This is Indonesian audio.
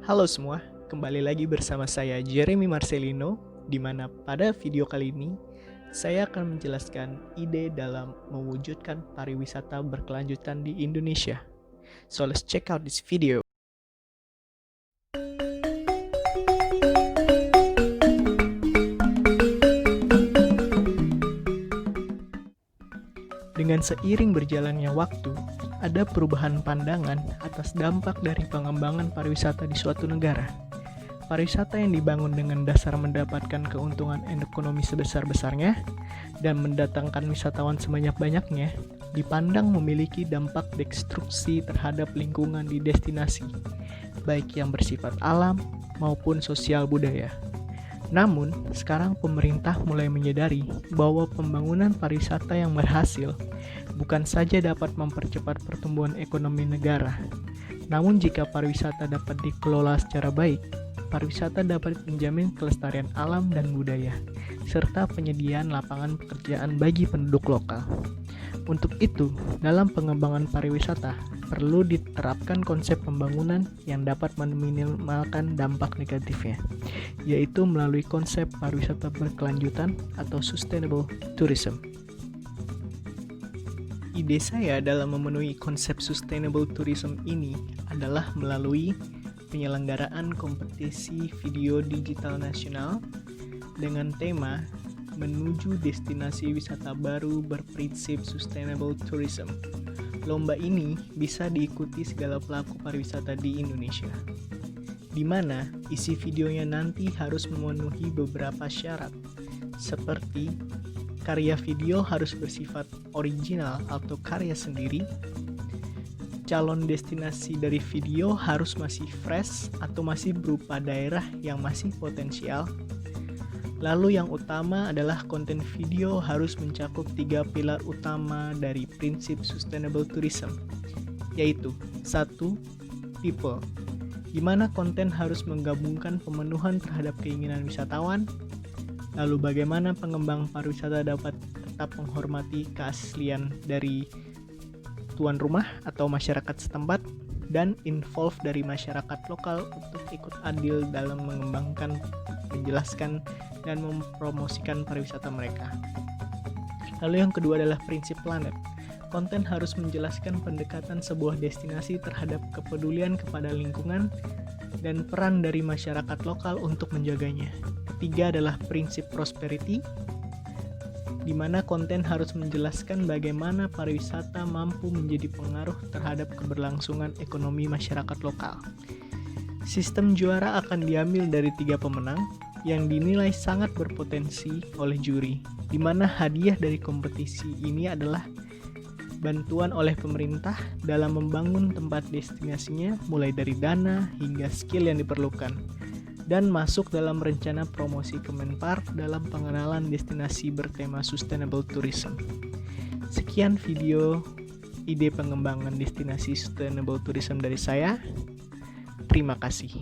Halo semua, kembali lagi bersama saya Jeremy Marcelino, di mana pada video kali ini saya akan menjelaskan ide dalam mewujudkan pariwisata berkelanjutan di Indonesia. So let's check out this video. Dengan seiring berjalannya waktu, ada perubahan pandangan atas dampak dari pengembangan pariwisata di suatu negara. Pariwisata yang dibangun dengan dasar mendapatkan keuntungan ekonomi sebesar-besarnya dan mendatangkan wisatawan sebanyak-banyaknya dipandang memiliki dampak destruksi terhadap lingkungan di destinasi, baik yang bersifat alam maupun sosial budaya. Namun, sekarang pemerintah mulai menyadari bahwa pembangunan pariwisata yang berhasil bukan saja dapat mempercepat pertumbuhan ekonomi negara, namun jika pariwisata dapat dikelola secara baik, pariwisata dapat menjamin kelestarian alam dan budaya, serta penyediaan lapangan pekerjaan bagi penduduk lokal. Untuk itu, dalam pengembangan pariwisata, perlu diterapkan konsep pembangunan yang dapat meminimalkan dampak negatifnya, yaitu melalui konsep pariwisata berkelanjutan atau sustainable tourism. Ide saya dalam memenuhi konsep sustainable tourism ini adalah melalui penyelenggaraan kompetisi video digital nasional dengan tema menuju destinasi wisata baru berprinsip sustainable tourism. Lomba ini bisa diikuti segala pelaku pariwisata di Indonesia, di mana isi videonya nanti harus memenuhi beberapa syarat, seperti karya video harus bersifat original atau karya sendiri, calon destinasi dari video harus masih fresh atau masih berupa daerah yang masih potensial. Lalu yang utama adalah konten video harus mencakup 3 pilar utama dari prinsip sustainable tourism, yaitu 1. People, di mana konten harus menggabungkan pemenuhan terhadap keinginan wisatawan. Lalu bagaimana pengembang pariwisata dapat tetap menghormati keaslian dari tuan rumah atau masyarakat setempat, dan involve dari masyarakat lokal untuk ikut adil dalam mengembangkan, menjelaskan, dan mempromosikan pariwisata mereka. Lalu yang kedua adalah prinsip planet. Konten harus menjelaskan pendekatan sebuah destinasi terhadap kepedulian kepada lingkungan dan peran dari masyarakat lokal untuk menjaganya. Ketiga adalah prinsip prosperity, di mana konten harus menjelaskan bagaimana pariwisata mampu menjadi pengaruh terhadap keberlangsungan ekonomi masyarakat lokal. Sistem juara akan diambil dari 3 pemenang yang dinilai sangat berpotensi oleh juri, di mana hadiah dari kompetisi ini adalah bantuan oleh pemerintah dalam membangun tempat destinasinya, mulai dari dana hingga skill yang diperlukan, dan masuk dalam rencana promosi Kemenpar dalam pengenalan destinasi bertema sustainable tourism. Sekian video ide pengembangan destinasi sustainable tourism dari saya. Terima kasih.